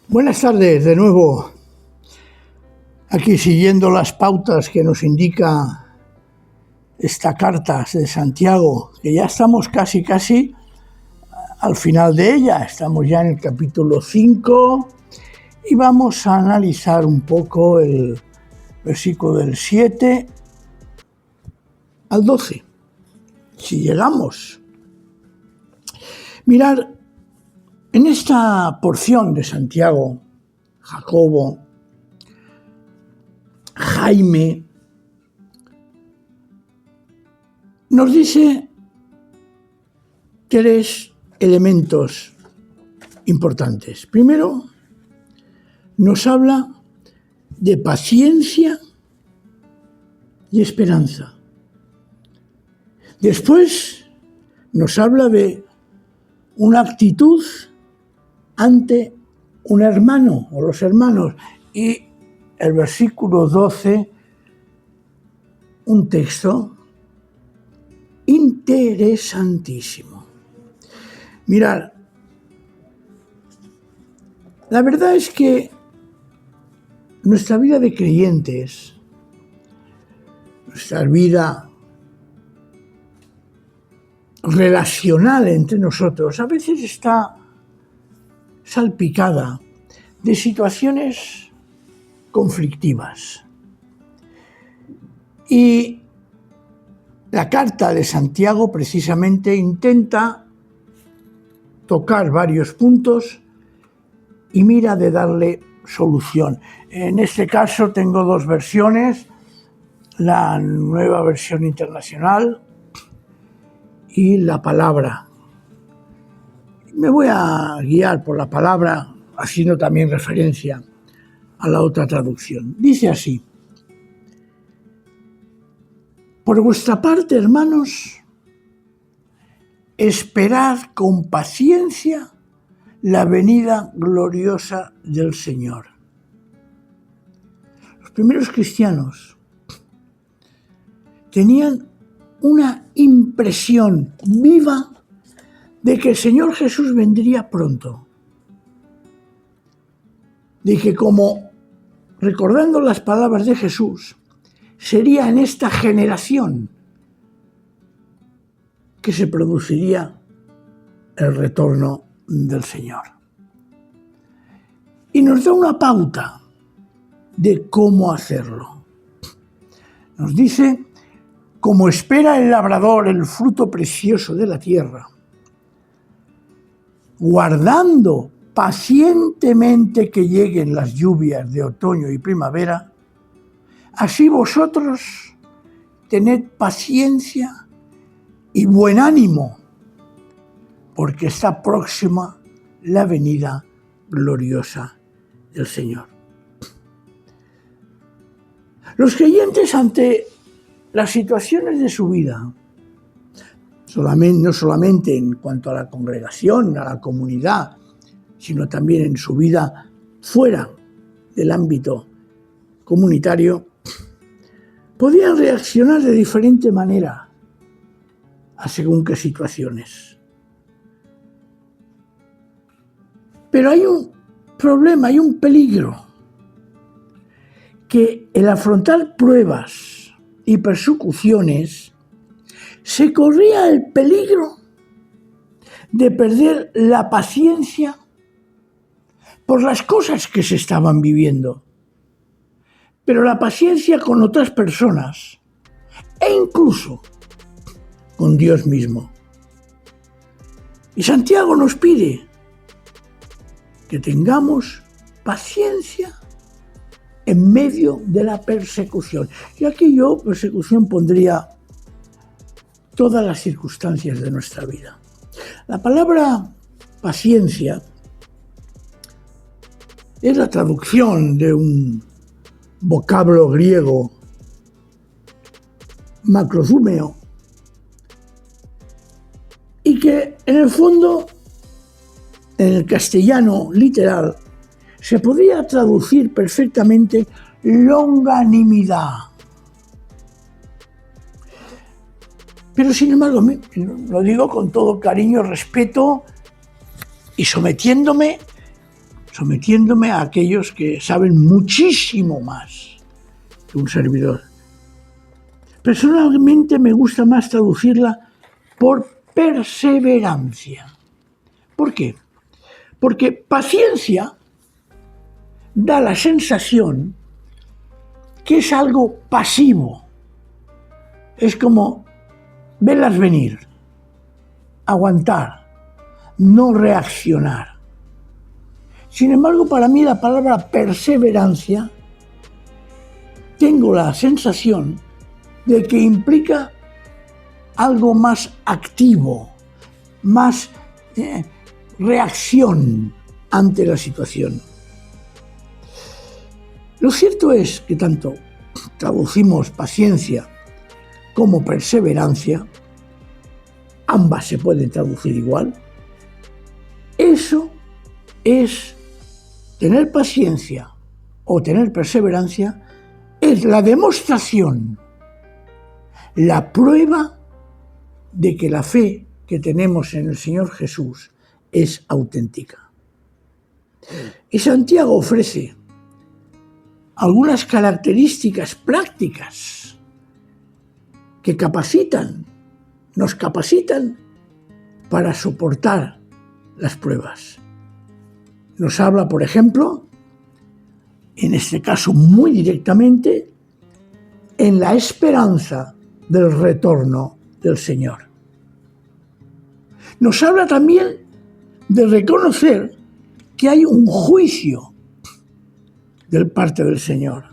Buenas tardes de nuevo, aquí siguiendo las pautas que nos indica esta carta de Santiago, que ya estamos casi al final de ella, estamos ya en el capítulo 5 y vamos a analizar un poco el versículo del 7 al 12, si llegamos. Mirad, en esta porción de Santiago, Jacobo, Jaime, nos dice tres elementos importantes. Primero, nos habla de paciencia y esperanza. Después, nos habla de una actitud ante un hermano o los hermanos. Y el versículo 12, un texto interesantísimo. Mirad, la verdad es que nuestra vida de creyentes, nuestra vida relacional entre nosotros, a veces está salpicada de situaciones conflictivas. Y la carta de Santiago precisamente intenta tocar varios puntos y mira de darle solución. En este caso tengo dos versiones, la Nueva Versión Internacional y la Palabra. Me voy a guiar por la Palabra, haciendo también referencia a la otra traducción. Dice así: por vuestra parte, hermanos, esperad con paciencia la venida gloriosa del Señor. Los primeros cristianos tenían una impresión viva de que el Señor Jesús vendría pronto. De que, como recordando las palabras de Jesús, sería en esta generación que se produciría el retorno del Señor. Y nos da una pauta de cómo hacerlo. Nos dice: como espera el labrador el fruto precioso de la tierra, guardando pacientemente que lleguen las lluvias de otoño y primavera, así vosotros tened paciencia y buen ánimo, porque está próxima la venida gloriosa del Señor. Los creyentes, ante las situaciones de su vida, no solamente en cuanto a la congregación, a la comunidad, sino también en su vida fuera del ámbito comunitario, podían reaccionar de diferente manera a según qué situaciones. Pero hay un problema, hay un peligro, que el afrontar pruebas y persecuciones se corría el peligro de perder la paciencia por las cosas que se estaban viviendo, pero la paciencia con otras personas e incluso con Dios mismo. Y Santiago nos pide que tengamos paciencia en medio de la persecución. Y aquí yo, persecución, pondría todas las circunstancias de nuestra vida. La palabra paciencia es la traducción de un vocablo griego, macrozúmeo, y que en el fondo, en el castellano literal, se podría traducir perfectamente longanimidad. Pero sin embargo, lo digo con todo cariño, respeto y sometiéndome sometiéndome a aquellos que saben muchísimo más que un servidor. Personalmente me gusta más traducirla por perseverancia. ¿Por qué? Porque paciencia da la sensación que es algo pasivo. Es como verlas venir, aguantar, no reaccionar. Sin embargo, para mí la palabra perseverancia, tengo la sensación de que implica algo más activo, más reacción ante la situación. Lo cierto es que tanto traducimos paciencia como perseverancia, ambas se pueden traducir igual. Eso es tener paciencia o tener perseverancia, es la demostración, la prueba de que la fe que tenemos en el Señor Jesús es auténtica. Y Santiago ofrece algunas características prácticas que nos capacitan para soportar las pruebas. Nos habla, por ejemplo, en este caso muy directamente, en la esperanza del retorno del Señor. Nos habla también de reconocer que hay un juicio de parte del Señor,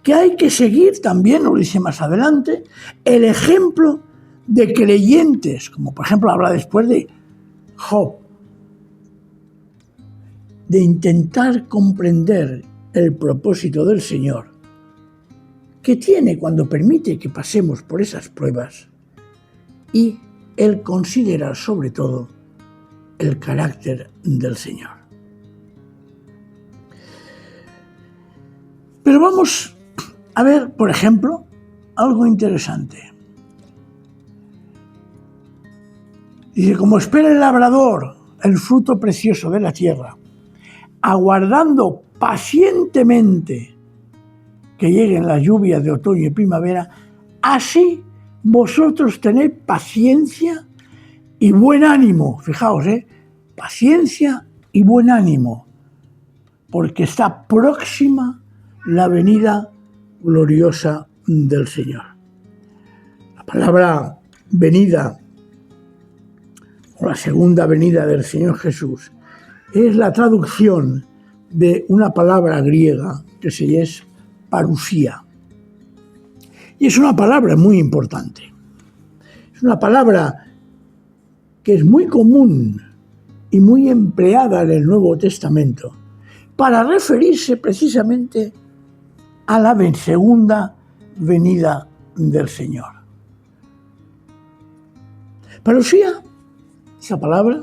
que hay que seguir también, lo dice más adelante, el ejemplo de creyentes, como por ejemplo habla después de Job, de intentar comprender el propósito del Señor, que tiene cuando permite que pasemos por esas pruebas, y el considerar sobre todo el carácter del Señor. Pero vamos a ver, por ejemplo, algo interesante. Dice, como espera el labrador el fruto precioso de la tierra, aguardando pacientemente que lleguen las lluvias de otoño y primavera, así vosotros tened paciencia y buen ánimo. Fijaos, paciencia y buen ánimo, porque está próxima la venida gloriosa del Señor. La palabra venida, o la segunda venida del Señor Jesús, es la traducción de una palabra griega que es parusía. Y es una palabra muy importante. Es una palabra que es muy común y muy empleada en el Nuevo Testamento para referirse precisamente a la segunda venida del Señor. Parusía, esa palabra,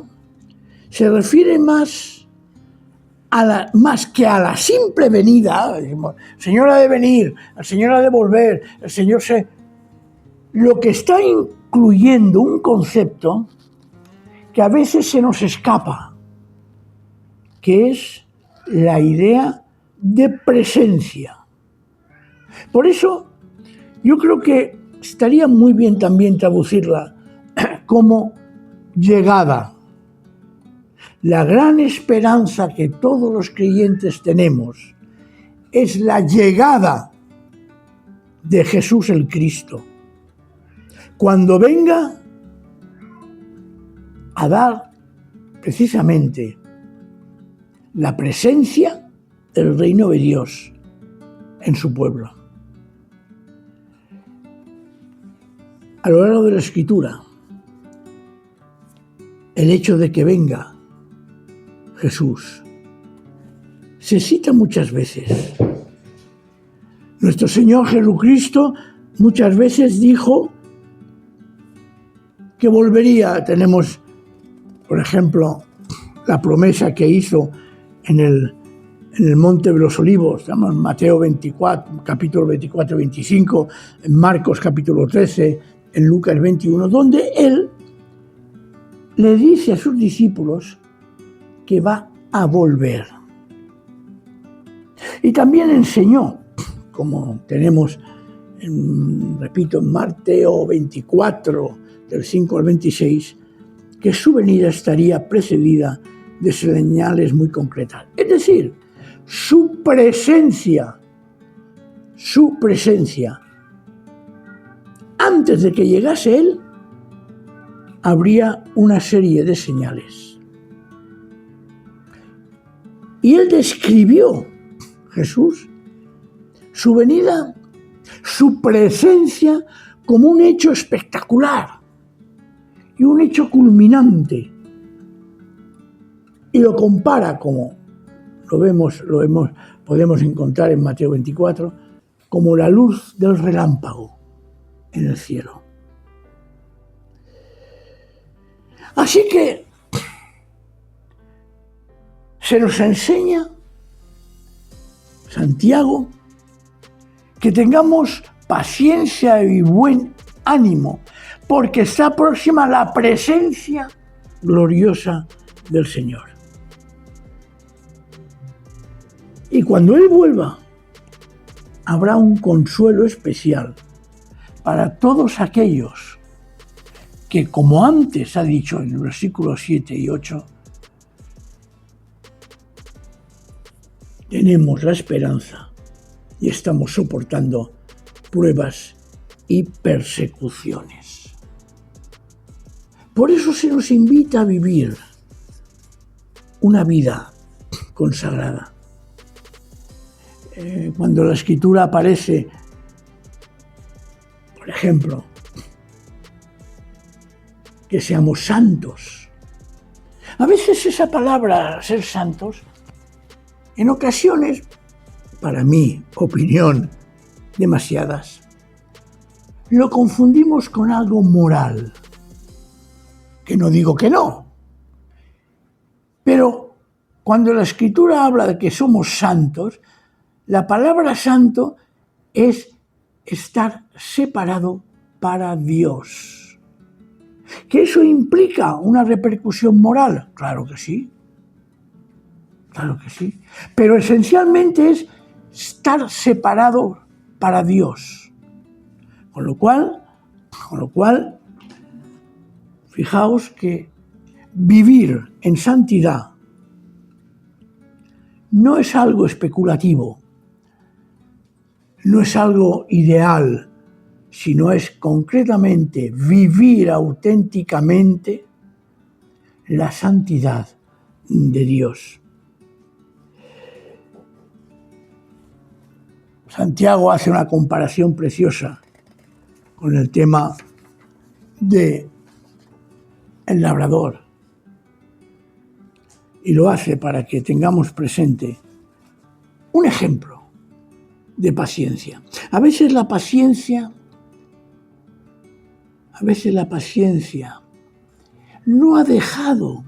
se refiere más que a la simple venida. El Señor ha de venir, el Señor ha de volver, el Señor lo que está incluyendo un concepto que a veces se nos escapa, que es la idea de presencia. Por eso yo creo que estaría muy bien también traducirla como llegada. La gran esperanza que todos los creyentes tenemos es la llegada de Jesús el Cristo, cuando venga a dar precisamente la presencia del reino de Dios en su pueblo. A lo largo de la Escritura, el hecho de que venga Jesús se cita muchas veces. Nuestro Señor Jesucristo muchas veces dijo que volvería. Tenemos, por ejemplo, la promesa que hizo en el Monte de los Olivos, en Mateo 24, capítulo 24-25, en Marcos capítulo 13, en Lucas 21, donde Él le dice a sus discípulos que va a volver. Y también enseñó, como tenemos, repito, en Mateo 24, del 5 al 26, que su venida estaría precedida de señales muy concretas. Es decir, su presencia, antes de que llegase Él, habría una serie de señales. Y Él describió, Jesús, su venida, su presencia, como un hecho espectacular y un hecho culminante. Y lo compara, como podemos encontrar en Mateo 24, como la luz del relámpago en el cielo. Así que se nos enseña, Santiago, que tengamos paciencia y buen ánimo, porque está próxima la presencia gloriosa del Señor. Y cuando Él vuelva, habrá un consuelo especial para todos aquellos que, como antes ha dicho en el versículo 7 y 8, tenemos la esperanza y estamos soportando pruebas y persecuciones. Por eso se nos invita a vivir una vida consagrada. Cuando la Escritura aparece, por ejemplo, que seamos santos. A veces esa palabra, ser santos, en ocasiones, para mi opinión, demasiadas, lo confundimos con algo moral, que no digo que no, pero cuando la Escritura habla de que somos santos, la palabra santo es estar separado para Dios. ¿Que eso implica una repercusión moral? Claro que sí. Claro que sí. Pero esencialmente es estar separado para Dios. Con lo cual, fijaos que vivir en santidad no es algo especulativo, no es algo ideal, sino es concretamente vivir auténticamente la santidad de Dios. Santiago hace una comparación preciosa con el tema del labrador. Y lo hace para que tengamos presente un ejemplo de paciencia. A veces la paciencia no ha dejado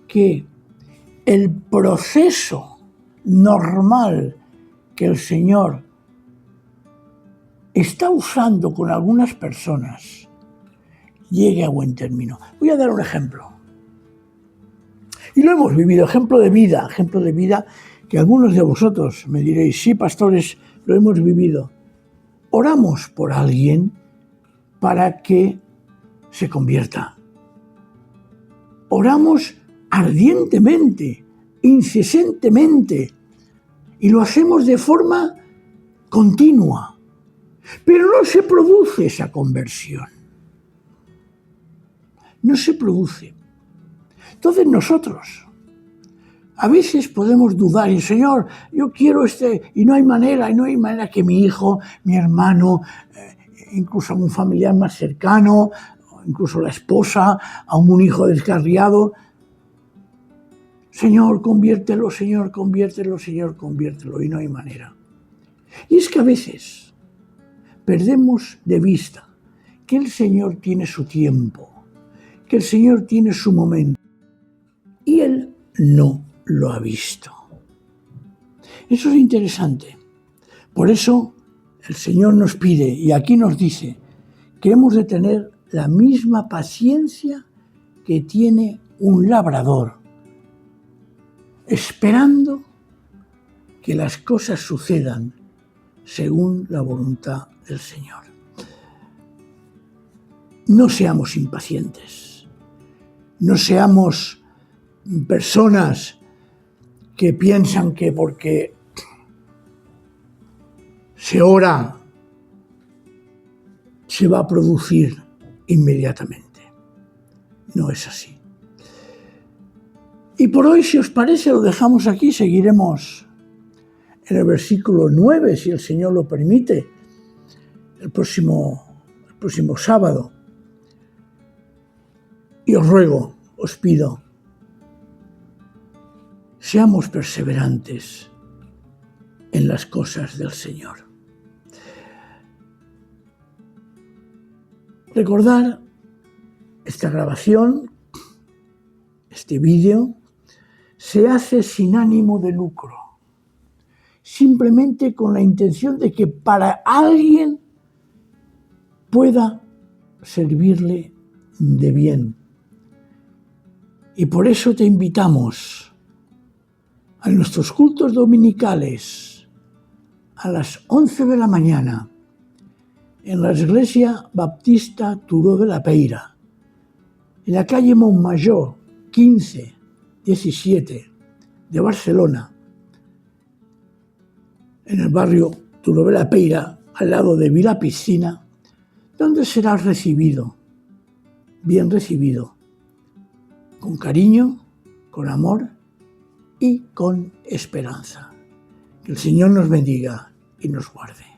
que el proceso normal que el Señor está usando con algunas personas llegue a buen término. Voy a dar un ejemplo. Y lo hemos vivido, ejemplo de vida que algunos de vosotros me diréis, sí, pastores, lo hemos vivido. Oramos por alguien para que se convierta. Oramos ardientemente, incesantemente, y lo hacemos de forma continua. Pero no se produce esa conversión. No se produce. Entonces nosotros a veces podemos dudar, y Señor, yo quiero y no hay manera que mi hijo, mi hermano, incluso a un familiar más cercano, incluso la esposa, a un hijo descarriado, Señor, conviértelo, Señor, conviértelo, Señor, conviértelo, y no hay manera. Y es que a veces perdemos de vista que el Señor tiene su tiempo, que el Señor tiene su momento, y Él no lo ha visto. Eso es interesante. Por eso el Señor nos pide, y aquí nos dice, que hemos de tener la misma paciencia que tiene un labrador esperando que las cosas sucedan según la voluntad del Señor. No seamos impacientes, no seamos personas que piensan que porque se ora se va a producir inmediatamente. No es así. Y por hoy, si os parece, lo dejamos aquí. Seguiremos en el versículo 9, si el Señor lo permite, el próximo sábado. Y os ruego, os pido, seamos perseverantes en las cosas del Señor. Recordar esta grabación, este vídeo, se hace sin ánimo de lucro, simplemente con la intención de que para alguien pueda servirle de bien. Y por eso te invitamos a nuestros cultos dominicales a las 11 de la mañana en la Iglesia Baptista Turó de la Peira, en la calle Montmajor 15-17 de Barcelona, en el barrio Turó de la Peira, al lado de Vila Piscina, donde serás recibido, bien recibido, con cariño, con amor y con esperanza. Que el Señor nos bendiga y nos guarde.